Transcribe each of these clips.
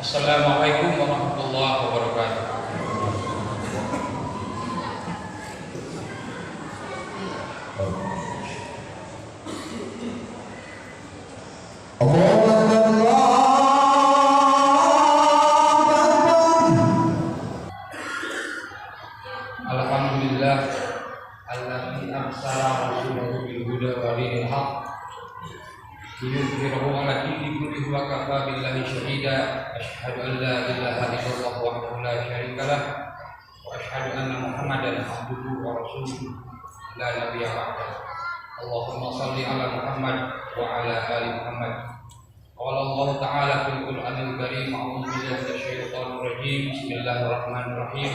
Assalamualaikum warahmatullahi wabarakatuh. Alhamdulillah alladzi arsala rasulahu bil huda wa dinil haqq liyudhhirahu 'ala dini kullihi wa kafa billahi shahida. Asyhadu an la ilaha illallah wahdahu la syarika lah wa asyhadu anna Muhammadan abduhu wa rasuluhu la nabiyya ba'dahu. Allahumma shalli 'ala Muhammad wa 'ala ali Muhammad. Qala Allah ta'ala fil Qur'anil Karim, a'udzu billahi minasyaitonir rajim. Bismillahirrahmanirrahim.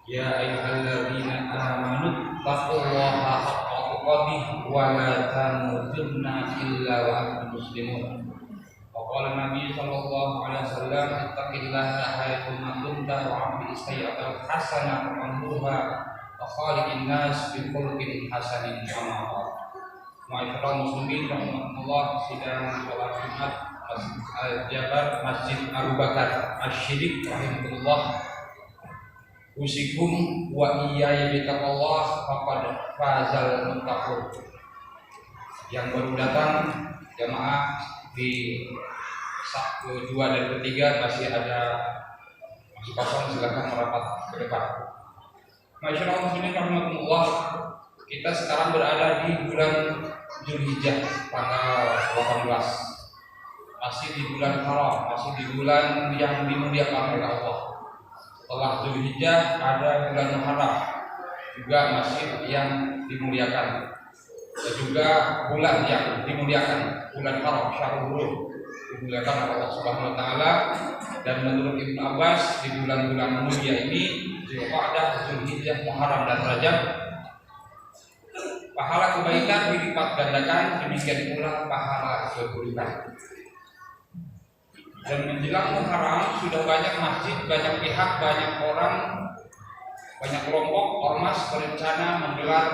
Ya ayyuhalladzina amanu taqullaha haqqa tuqatih wa la tamutunna illa wa antum muslimun. Wa qala Nabi sallallahu alaihi wasallam, ittaqillaha haitsu ma kunta wa 'amil sayyi'atal hasanah tamhuha wa khaliqin nas bi khuluqin hasanin kama. Ma'asyiral muslimin rahimakumullah, sidang salat Jumat Masjid Al-Jabar, Masjid Abu Bakar Asy-Siddiq rahimakumullah. Usikum wa iyaya bitaqallah faqad fazal muttaqun. Yang baru datang jamaah di sak kedua dan ketiga masih kosong, silakan merapat ke depan. Masyaallah muslimin rahimakumullah, kita sekarang berada di bulan Zulhijjah tanggal 18. Masih di bulan haram, masih di bulan yang dimuliakan oleh Allah. Setelah Zulhijjah ada bulan Muharram, juga masih yang dimuliakan, dan juga bulan yang dimuliakan, bulan Haram, Syahrul Hurum, dimuliakan oleh Allah Subhanahu wa taala. Dan menurut Ibnu Abbas, di bulan-bulan mulia ini, Zulqa'dah, Zulhijjah, Muharram dan Rajab, pahala kebaikan dilipat gandakan, demikian pula pahala keburukan. Dan menjelang Muharram sudah banyak masjid, banyak pihak, banyak orang, banyak kelompok ormas berencana menggelar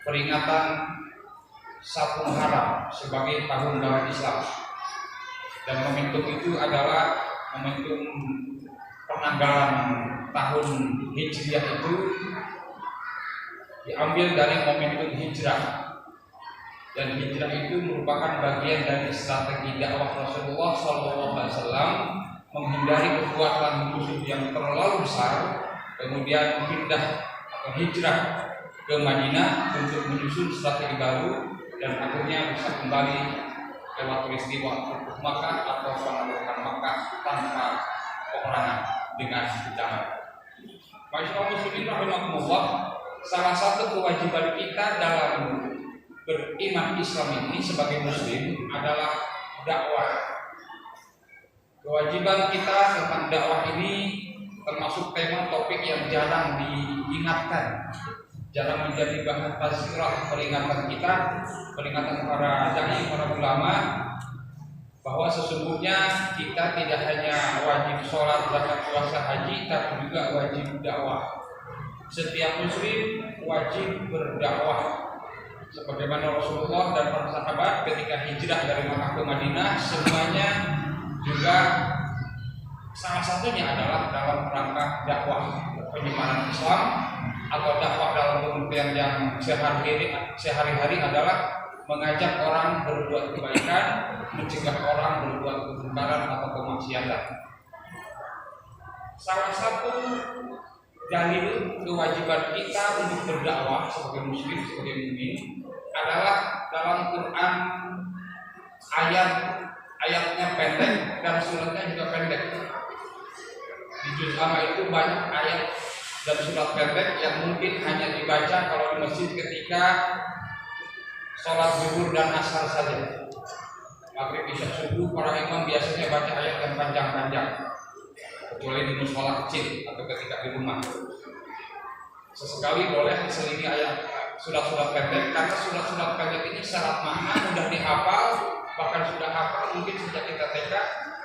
peringatan 1 Muharram sebagai tahun baru Islam. Dan momentum itu adalah momentum penanggalan tahun Hijriah, itu diambil dari momentum hijrah. Dan hijrah itu merupakan bagian dari strategi dakwah Rasulullah SAW menghindari kekuatan musuh yang terlalu besar, kemudian pindah atau hijrah ke Madinah untuk menyusun strategi baru, dan akhirnya bisa kembali lewat peristiwa Fathu Makkah atau penaklukan Makkah tanpa peperangan dengan damai. Masyaallah muslimin rahimakumullah, salah satu kewajiban kita dalam beriman Islam ini sebagai muslim adalah dakwah. Kewajiban kita tentang dakwah ini termasuk tema topik yang jarang diingatkan, jarang menjadi bahan tazkirah peringatan kita, peringatan para dai, para ulama, bahwa sesungguhnya kita tidak hanya wajib sholat, zakat, puasa, haji, tapi juga wajib dakwah. Setiap muslim wajib berdakwah. Sebagaimana Rasulullah dan para sahabat ketika hijrah dari Makkah ke Madinah, semuanya juga salah satunya adalah dalam rangka dakwah penyebaran Islam, atau dakwah dalam pengertian yang sehari-hari adalah mengajak orang berbuat kebaikan, mencegah orang berbuat kemungkaran atau kemaksiatan. Salah satu dalil kewajiban kita untuk berdakwah sebagai muslim, sebagai mukmin, adalah dalam Quran ayatnya pendek dan suratnya juga pendek. Di juz amma itu banyak ayat dan surat pendek yang mungkin hanya dibaca kalau di masjid ketika sholat zuhur dan asar saja. Maghrib, isya, subuh, para imam biasanya baca ayat yang panjang-panjang, kecuali di mushola kecil atau ketika di rumah. Sesekali boleh diselingi ayat surat-surat pendek, karena surat-surat pendek ini syarat makna mudah dihafal, bahkan sudah hafal mungkin sejak kita TK.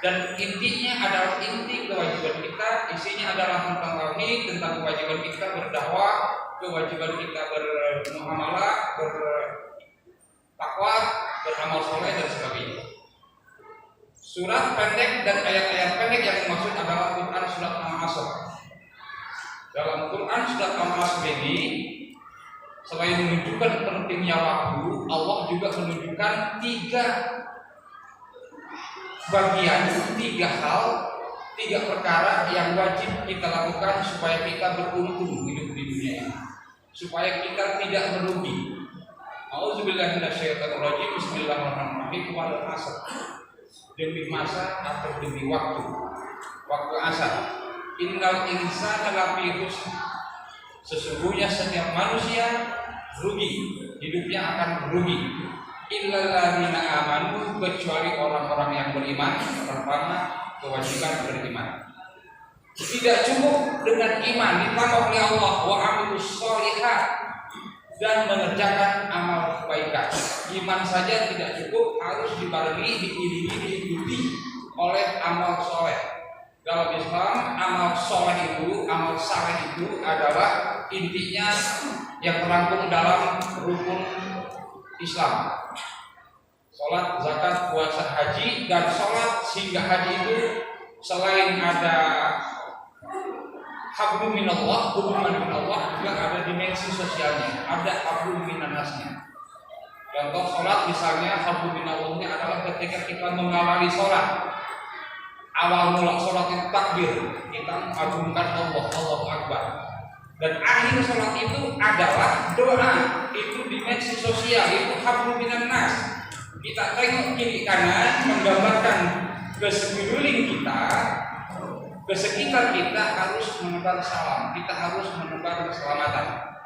Dan intinya adalah inti kewajiban kita, isinya adalah tentang tauhid, tentang kewajiban kita berdakwah, kewajiban kita bermuamalah, bertakwa, beramal soleh dan sebagainya. Surat pendek dan ayat-ayat pendek yang dimaksud adalah Quran surat Al-Asr. Dalam Quran surat Al-Asr ini, selain menunjukkan pentingnya waktu, Allah juga menunjukkan 3 bagian, 3 hal, 3 perkara yang wajib kita lakukan supaya kita beruntung hidup di dunia ini, supaya kita tidak merugi. A'udzubillahi minasyaitonir rajim. Bismillahirrahmanirrahim. Wal 'asr. Demi masa atau demi waktu asar. Innal insana lafi khusr. Sesungguhnya setiap manusia rugi, hidupnya akan rugi. Illal ladzina amanu, kecuali orang-orang yang beriman. Pertama, kewajiban beriman. Tidak cukup dengan iman ditambah oleh Allah wa amilus sholihat, dan mengerjakan amal kebaikan. Iman saja tidak cukup, harus dibarengi, diiringi, diikuti oleh amal soleh. Dalam Islam, amal soleh itu, amal saleh itu adalah intinya yang terangkum dalam rukun Islam. Sholat, zakat, puasa, haji. Dan sholat hingga haji itu selain ada hablum minallah, hubungan minallah, juga ada dimensi sosialnya, ada hablum minannasnya. Contoh sholat misalnya, hablum minallahnya adalah ketika kita mengawali sholat. Awal mula sholat itu takbir, kita mengagungkan Allah, Allahu Akbar. Dan akhir sholat itu adalah doa, itu dimensi sosial, itu hablum minannas. Kita tengok kiri kanan, menggambarkan ke sekeliling kita, ke sekitar kita harus menebar salam, kita harus menebar keselamatan.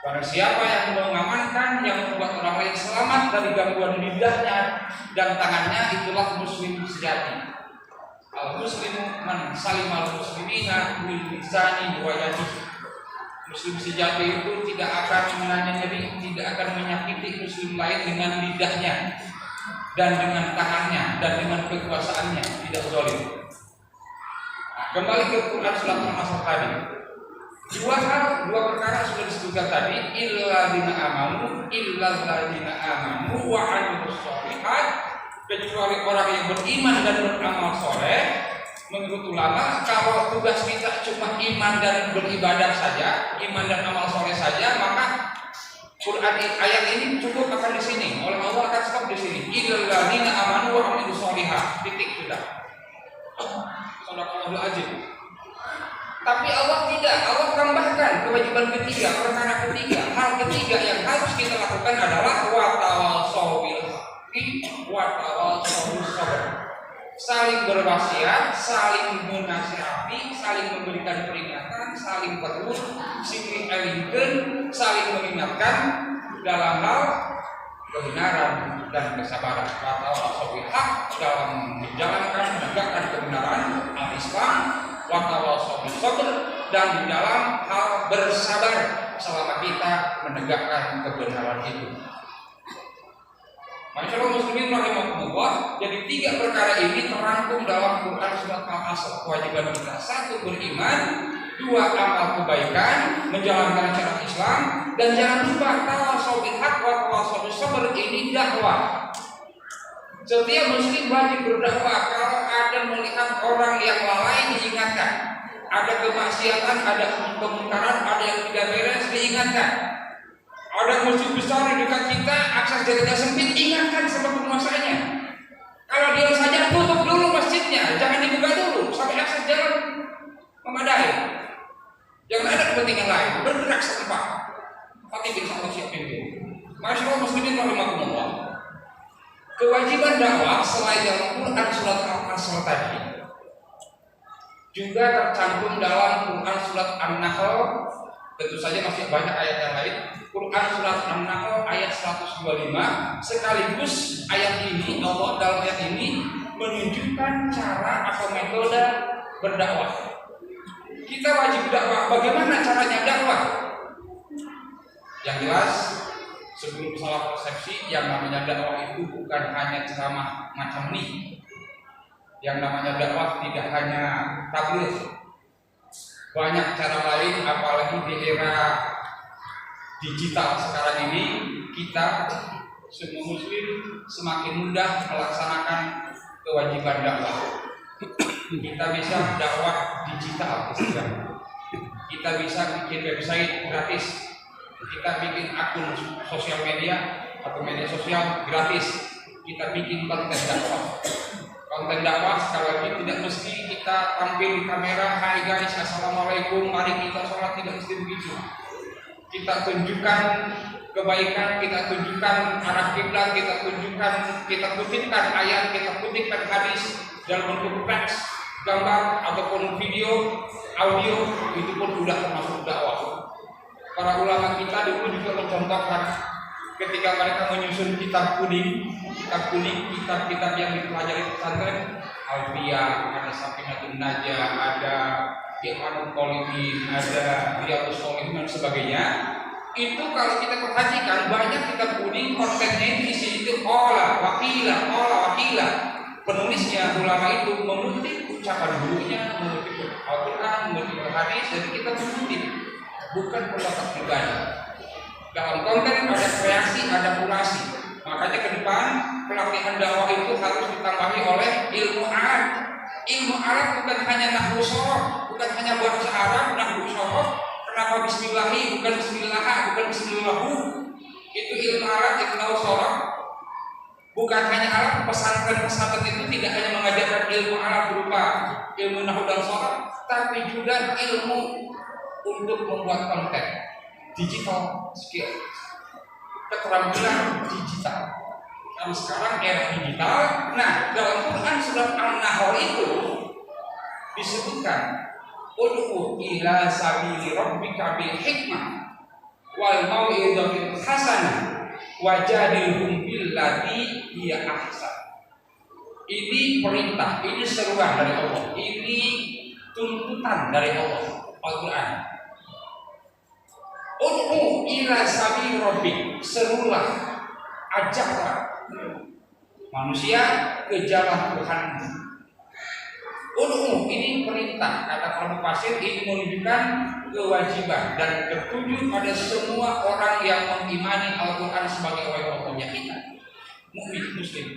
Barang siapa yang mengamankan, yang membuat orang lain selamat dari gangguan lidahnya dan tangannya, itulah muslim sejati. Al-muslimu man salimal muslimina min lisani wa yadihi. Muslim sejati itu tidak akan menanyai, tidak akan menyakiti muslim lain dengan lidahnya dan dengan tangannya dan dengan kekuasaannya, tidak zalim. Nah, kembali ke Quran surat Al-Asr tadi. 2 perkara sudah disebutkan tadi, illalladzina amanu wa 'amilus sholihat, kecuali orang yang beriman dan beramal soleh. Menurut ulama, kalau tugas kita cuma iman dan beribadah saja, iman dan amal soleh saja, maka Quran ayat ini cukup akan di sini. Oleh Allah akan stop di sini. Illalladzina amanu wa 'amilus sholihat. Titik sudah. Shadaqallahul azim. Tapi Allah tidak. Allah tambahkan kewajiban ketiga, perkara ketiga, hal ketiga yang harus kita lakukan adalah wa tawassaw bil haqqi wa tawassaw bis sabr. Saling berwasiat, saling menasihati, saling memberikan peringatan, saling berun, saling elingkeun, saling mengingatkan dalam hal kebenaran dan kesabaran. Watawassaw bil haqq, dalam menjalankan, menegakkan kebenaran al-Islam, watawassaw bis sabr, dan di dalam hal bersabar selama kita menegakkan kebenaran itu. Masyaallah muslimin rahimakumullah. Jadi 3 perkara ini terangkum dalam Quran surat Al-Asr. Kewajiban kita: 1 beriman, 2 amal kebaikan, menjalankan syariat Islam, dan jangan lupa tawassaw bil haqq wa tawassaw bis sabr. Ini dakwah. Setiap muslim wajib berdakwah. Kalau ada melihat orang yang lalai, diingatkan. Ada kemaksiatan, ada kemungkaran, ada yang tidak beres, diingatkan. Ada masjid besar di dekat kita, akses jalannya sempit, ingatkan sama penguasanya. Kalau dia saja, tutup dulu masjidnya, jangan dibuka dulu sampai akses jalan memadai. Jangan ada kepentingan lain, bergerak setempat. Fatih bin Sa'ad siap pimpin. Masyaallah muslimin rahimakumullah. Kewajiban dakwah selain dalam Quran surat Al-Asr tadi, juga tercantum dalam Quran surat An-Nahl. Tentu saja masih banyak ayat yang lain. Quran surat An-Nahl ayat 125, sekaligus ayat ini, Allah dalam ayat ini menunjukkan cara atau metode berdakwah. Kita wajib dakwah. Bagaimana caranya dakwah? Yang jelas, sebelum salah persepsi, yang namanya dakwah itu bukan hanya ceramah macam ini. Yang namanya dakwah tidak hanya tabligh. Banyak cara lain, apalagi di era digital sekarang ini, kita semua muslim semakin mudah melaksanakan kewajiban dakwah. Kita bisa dakwah digital istilahnya. Kita bisa bikin website gratis. Kita bikin akun sosial media atau media sosial gratis. Kita bikin konten dakwah. Konten dakwah sekali lagi tidak mesti kita tampil di kamera, hai guys, assalamualaikum, mari kita sholat, tidak mesti begitu. Kita tunjukkan kebaikan, kita tunjukkan arah kiblat, kita kutipkan ayat, kita kutipkan hadis dalam bentuk teks, gambar ataupun video, audio, itu pun sudah termasuk dakwah. Para ulama kita dulu juga mencontohkan ketika mereka menyusun kitab kuning, kitab-kitab yang dipelajari pesantren, Alfiyah, ada Safinatun Najah, ada Ikhwanul Qolibin, ada Riyadhus Shalihin dan sebagainya. Itu kalau kita perhatikan banyak kitab kuning kontennya itu isi itu qala wakila. Penulisnya ulama itu mengutip ucapan gurunya, mengutip Al-Quran, mengutip hadis, dan kita mengutip bukan pendapat pribadi. Dalam konten ada kreasi, ada kurasi. Makanya ke depan pelatihan dakwah itu harus ditambahi oleh ilmu Arab. Ilmu Arab bukan hanya nahwu shoroh, bukan hanya bahasa Arab nahwu shoroh. Kenapa bismillahi bukan bismillah, bukan bismillahu? Itu ilmu Arab, ilmu shoroh. Bukan hanya Arab, pesantren-pesantren itu tidak hanya mengajarkan ilmu Arab berupa ilmu nahwu dan shoroh, tapi juga ilmu untuk membuat konten digital skill, keterampilan digital. Nah, sekarang era digital. Nah, dalam Quran surat An-Nahl itu disebutkan ud'u ila sabili rabbika bil hikmah wal mau'izatil hasanah wajadilhum billati hiya ahsan. Ini perintah, ini seruan dari Allah, ini tuntutan dari Allah, Al-Quran. Ud'u ila sabili rabbik, serulah, ajaklah manusia ke jalan Tuhan. Ud'u, ini perintah, kata Ibnu Katsir, ini menunjukkan kewajiban dan tertuju pada semua orang yang mengimani Al-Quran sebagai wajibnya kita, mukmin muslim.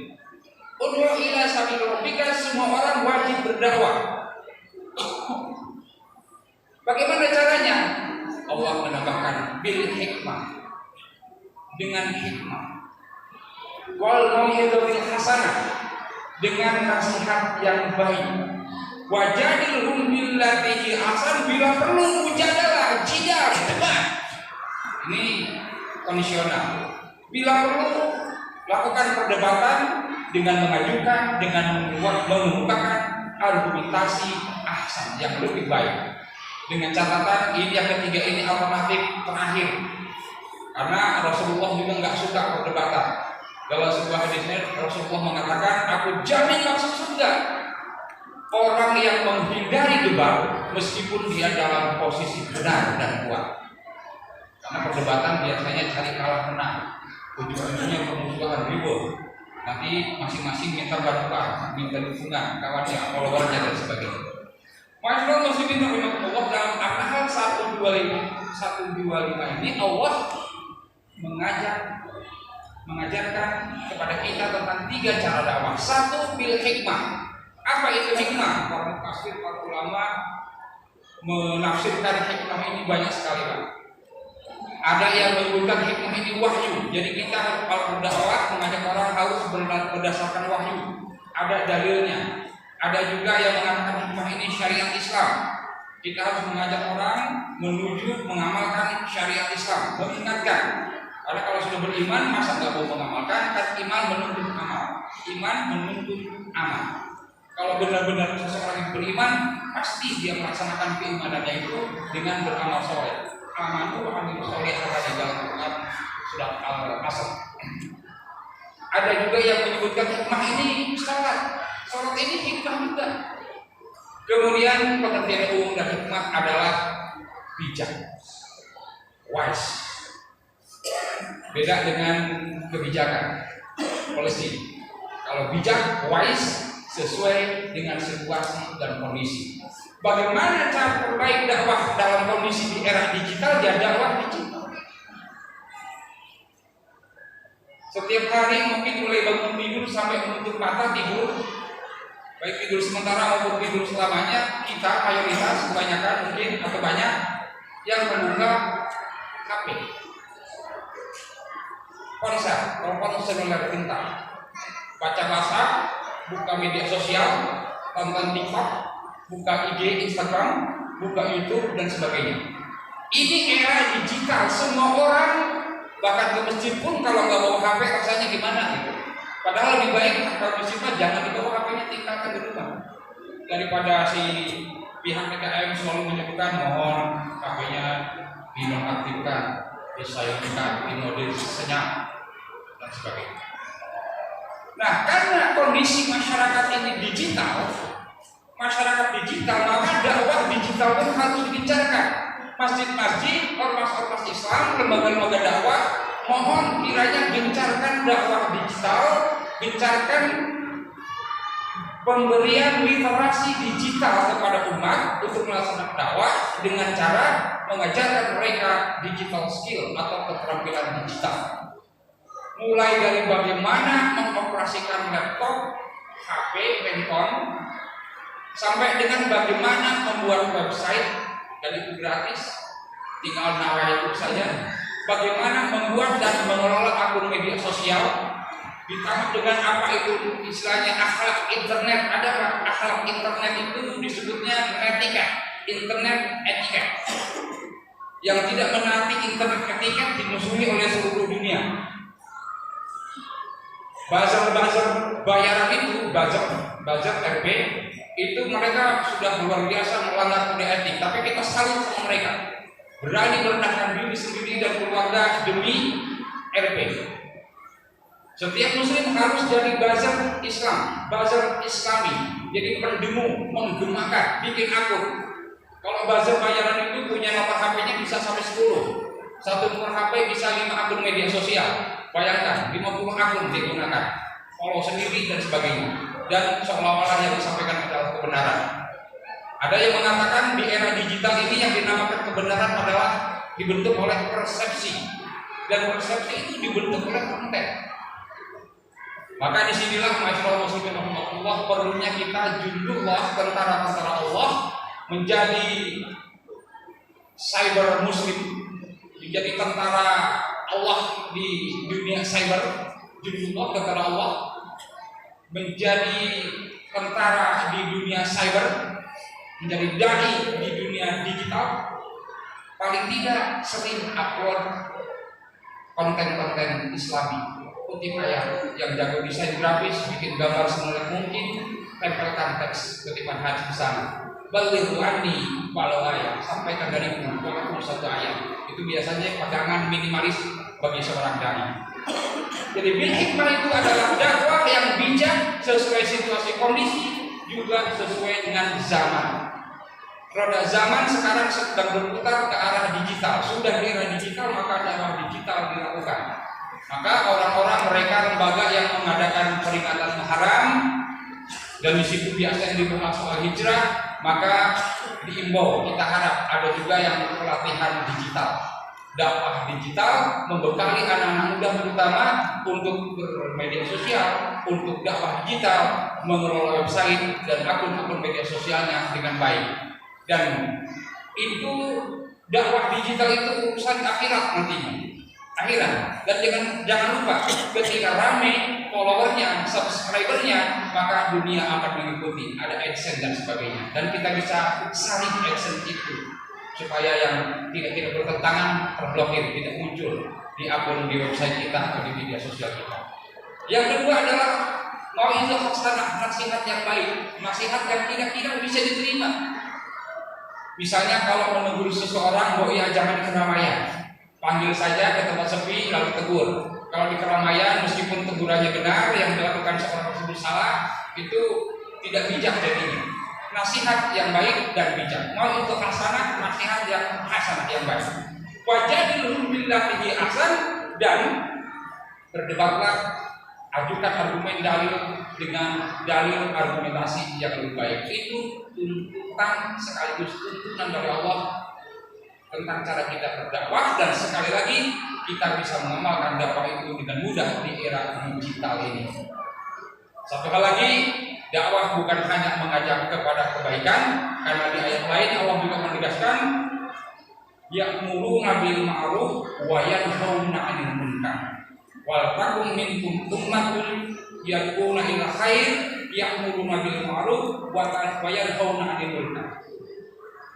Ud'u ila sabili rabbika, semua orang wajib berdakwah. Bagaimana caranya? Allah menambahkan bil hikmah, dengan hikmah, wal mau'izatil hasanah, dengan nasihat yang baik, wajadilhum billati hi ahsan, bila perlu mujadalah, jidal, debat. Ini kondisional. Bila perlu lakukan perdebatan dengan mengajukan, dengan mengemukakan argumentasi ahsan yang lebih baik. Dengan catatan ini yang ketiga, ini alternatif terakhir, karena Rasulullah juga nggak suka perdebatan. Dalam sebuah hadisnya Rasulullah mengatakan, aku jamin masuk surga orang yang menghindari debat meskipun dia dalam posisi benar dan kuat. Karena perdebatan biasanya cari kalah menang, ujung-ujungnya permusuhan, ribut. Nanti masing-masing minta bantuan, minta dukungan kawannya, followernya dan sebagainya. Masyaallah muslimin rahimakumullah, dalam An-Nahl 125 ini Allah mengajarkan kepada kita tentang 3 cara dakwah. 1, bil hikmah. Apa itu hikmah? Para mufassir, para ulama menafsirkan hikmah ini banyak sekali, Pak. Ada yang menyebutkan hikmah ini wahyu. Jadi kita kalau berdakwah mengajak orang harus berdasarkan wahyu. Ada dalilnya. Ada juga yang mengatakan hikmah ini syariat Islam. Kita harus mengajak orang menuju mengamalkan syariat Islam, mengingatkan. Karena kalau sudah beriman, masa nggak mau mengamalkan? Kan iman menuntut amal. Iman menuntut amal. Kalau benar-benar seseorang yang beriman, pasti dia melaksanakan keimanannya itu dengan beramal soleh. Amanu wa amilu soleh, di dalam Quran surat Al-Asr. Ada juga yang menyebutkan hikmah ini salat. Salat ini hikmah juga. Kemudian pengertian umum dan hikmah adalah bijak, wise. Beda dengan kebijakan, policy. Kalau bijak, wise, sesuai dengan situasi dan kondisi. Bagaimana cara terbaik dakwah dalam kondisi di era digital? Ya dakwah digital. Setiap hari mungkin mulai bangun tidur sampai menutup mata tidur, baik tidur sementara maupun tidur selamanya, kita mayoritas kebanyakan mungkin atau banyak yang membuka HP, ponsel, telepon seluler pintar, baca WhatsApp, buka media sosial, tonton TikTok, buka IG, Instagram, buka YouTube dan sebagainya. Ini era digital, semua orang bahkan ke masjid pun kalau nggak bawa HP rasanya gimana gitu. Padahal lebih baik kalau masjid mah jangan dibawa HP-nya, tinggalkan di rumah daripada si pihak PKM selalu menyebutkan mohon HP-nya dinonaktifkan, disilentkan, di mode senyap dan sebagainya. Nah, karena kondisi masyarakat ini digital, maka dakwah digital pun harus digencarkan. Masjid-masjid, ormas-ormas Islam, lembaga-lembaga dakwah, mohon kiranya gencarkan dakwah digital, gencarkan pemberian literasi digital kepada umat untuk melaksanakan dakwah dengan cara mengajarkan mereka digital skill atau keterampilan digital. Mulai dari bagaimana mengoperasikan laptop, HP, handphone, sampai dengan bagaimana membuat website, dan itu gratis, tinggal nawai itu saja. Bagaimana membuat dan mengelola akun media sosial, ditambah dengan apa itu istilahnya akhlak internet. Ada Pak, akhlak internet itu disebutnya etika, internet etika. Yang tidak menaati internet etika dimusuhi oleh seluruh dunia. Buzzer bayaran itu, buzzer RP itu mereka sudah luar biasa melanggar kode etik, tapi kita salut sama mereka, berani merendahkan diri sendiri dan keluarga demi RP. Setiap muslim harus jadi buzzer Islam, buzzer Islami, jadi berdemo, menggemakan, bikin akun. Kalau buzzer bayaran itu punya nomor HP-nya bisa sampai 10, satu nomor HP bisa 5 akun media sosial. Bayangkan 50 akun digunakan, follow sendiri dan sebagainya, dan seolah-olah yang disampaikan adalah kebenaran. Ada yang mengatakan di era digital ini yang dinamakan kebenaran adalah dibentuk oleh persepsi, dan persepsi itu dibentuk oleh konten. Maka disinilah masyarakat muslimin rahimahullah perlunya kita jundullah, tentara-tentara Allah, menjadi cyber muslim, menjadi tentara Allah di dunia cyber, jundullah tentara Allah, menjadi tentara di dunia cyber, menjadi dai di dunia digital. Paling tidak sering upload konten-konten Islami, kutip ayat, yang jago desain grafis, bikin gambar semenarik mungkin, tempelkan teks kutipan hadis di sana. Balighu anni walau ayat, sampaikan dariku walaupun satu ayat. Itu biasanya padangan minimalis bagi seorang dai. Jadi bil hikmah itu adalah dakwah yang bijak sesuai situasi kondisi, juga sesuai dengan zaman. Roda zaman sekarang sedang berputar ke arah digital. Sudah di era digital, maka dakwah digital dilakukan. Maka orang-orang mereka lembaga yang mengadakan peringatan Muharram, dan di situ biasanya dibahas soal hijrah, maka diimbau, kita harap ada juga yang pelatihan digital, dakwah digital, membekali anak-anak muda terutama untuk bermedia sosial, untuk dakwah digital, mengelola website dan akun-akun media sosialnya dengan baik. Dan itu dakwah digital itu urusan akhirat nantinya, akhirat. Dan jangan lupa, ketika rame followernya, subscribernya, maka dunia akan mengikuti, ada AdSense dan sebagainya, dan kita bisa saring AdSense itu supaya yang tidak bertentangan terblokir, tidak muncul di akun, di website kita atau di media sosial kita. Yang kedua adalah mau'izah hasanah, nasihat yang baik, nasihat yang tidak bisa diterima. Misalnya kalau menegur seseorang, ya jangan di keramaian, panggil saja ke tempat sepi lalu tegur. Kalau di keramaian, meskipun tegurannya benar, yang dilakukan seorang tersebut salah, itu tidak bijak jadinya. Nasihat yang baik dan bijak. Mau itu hasanah, nasihat yang hasanah yang baik. Wajadilhum billahi ahsan, dan berdebatlah, ajukan argumen dalil dengan dalil argumentasi yang lebih baik. Itu tuntutan sekaligus tuntunan dari Allah tentang cara kita berdakwah, dan sekali lagi kita bisa mengamalkan dakwah itu dengan mudah di era digital ini. Satu hal lagi, dakwah bukan hanya mengajak kepada kebaikan, karena di ayat lain Allah juga menegaskan ya'muruna bil ma'ruf wa yanhauna 'anil munkar wal takum minkum ummatun yad'una ila khair ya'muruna bil ma'ruf wa yanhauna 'anil munkar.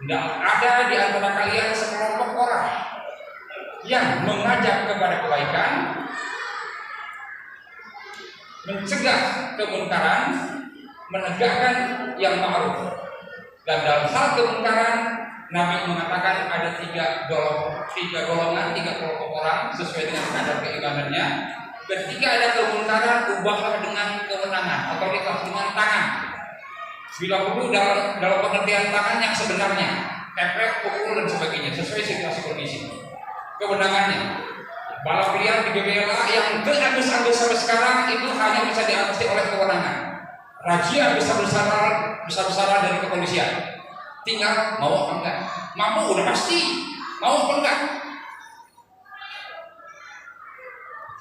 Tidak ada di antara kalian sekelompok orang yang mengajak kepada kebaikan, mencegah kemunkaran, menegakkan yang ma'ruf. Dan dalam hal kemungkaran, Nabi mengatakan ada tiga golongan, tiga kelompok orang sesuai dengan kadar keimanannya. Ketika ada kemungkaran, ubahlah dengan kewenangan atau dengan tangan. Bila perlu dalam pengertian tangan yang sebenarnya, efek, pukul dan sebagainya sesuai situasi kondisi. Kewenangannya, balap liar di BBLA yang terabis-abis sampai sekarang itu hanya bisa diatasi oleh kewenangan. Razia besar-besaran dari kepolisian. Tinggal mau apa enggak? Mampu udah pasti, mau apa enggak?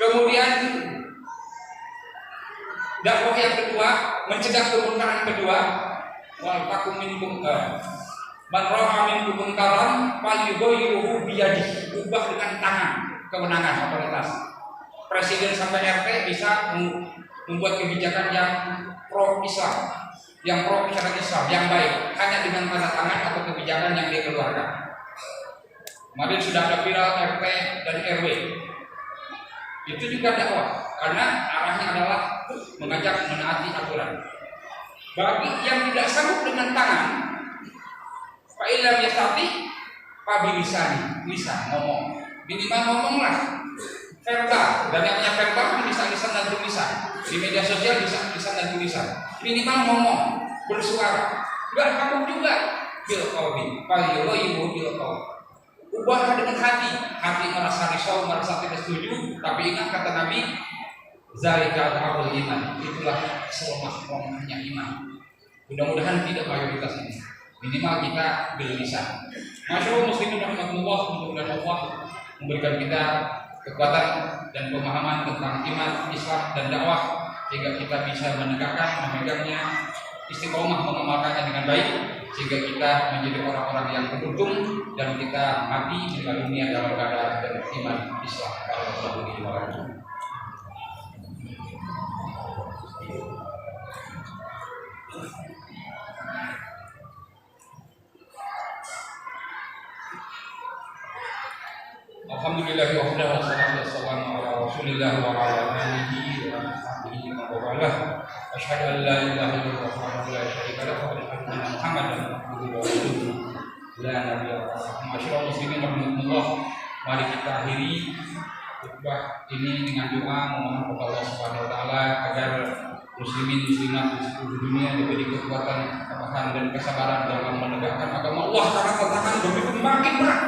Kemudian dakwah yang kedua, mencegah kemungkaran kedua, wal takum minkum man ra'a minkum munkaran falyughayyirhu biyadihi, ubah dengan tangan, kewenangan otoritas. Presiden sampai RT bisa membuat kebijakan yang pro Islam, yang pro syariat Islam, yang baik, hanya dengan tanda tangan atau kebijakan yang dia keluarkan. Kemarin sudah ada viral RT dan RW. Itu juga dakwah, karena arahnya adalah mengajak menaati aturan. Bagi yang tidak sanggup dengan tangan, fa illam yastati fa bilisani, lisan, ngomong. Minimal ngomonglah, verbal. Dan yang punya verbal kan bisa lisan dan tulisan. Di media sosial bisa lisan dan tulisan. Minimal ngomong, bersuara. Enggak takut juga. Bil qauli, fal yughayyiru bil qauli. Ubahlah dengan hati merasa risau, merasa tidak setuju, tapi ingat kata Nabi, zalika al iman, itulah selemah-lemahnya iman. Mudah-mudahan tidak mayoritas ini, minimal kita berlisan. Masyaallah muslimin rahmatullah, mudah-mudahan Allah memberikan kita kekuatan dan pemahaman tentang iman, Islam dan dakwah, sehingga kita bisa menegakkan, memegangnya, istiqomah mengamalkannya dengan baik, sehingga kita menjadi orang-orang yang beruntung dan kita mati meninggal dunia dalam keadaan beriman Islam. Alhamdulillahi wahdahu wassalatu wassalamu ala Rasulillah wa ala alihi wa sahbihi wa walah. Asyhadu an la ilaha illallah wa la syarika lahu wa asyhadu anna Muhammadan abduhu wa rasuluh. La nabiyya ba'dahu. Masyaallah muslimin rahmatullah. Mari kita akhiri khutbah ini dengan doa memohon kepada Allah Subhanahu wa taala agar muslimin muslimat di seluruh dunia diberi kekuatan, ketabahan dan kesabaran dalam menegakkan agama Allah, karena tantangan begitu makin berat.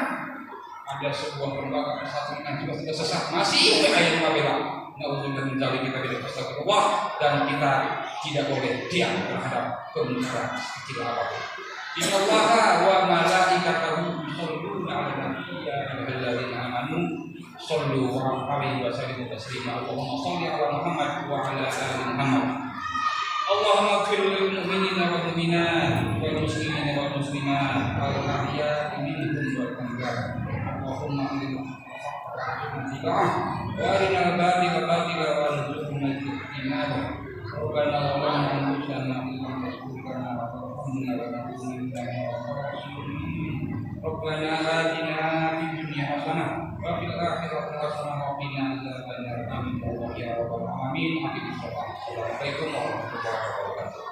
Ada sebuah lembaga persatuan yang juga tidak sesat masih ayat mabela. Nauzubillah min dzalik, kita tidak astagfirullah, dan kita tidak boleh diam terhadap kemungkaran kecil apapun. Innallaha wa malaikatahu yusholluna 'alan nabi ya ayyuhalladzina amanu shollu 'alaihi wa sallimu taslima. Allahumma shalli 'ala Muhammad wa 'ala ali Muhammad. Allahumma ighfir lil mu'minina wal mu'minat wal muslimina wal muslimat al ahya'i minhum wal amwat. Allahumma amin wa arina al-batila batila wa arzuqna al-iman. Rabbana zalamna anfusana wa lam taghfir lana wa tarhamna lanakunanna minal khasirin. Rabbana atina fid dunya hasanah wa fil akhirati hasanah wa qina adzabannar. Amin ya rabbal alamin. Assalamualaikum warahmatullahi wabarakatuh.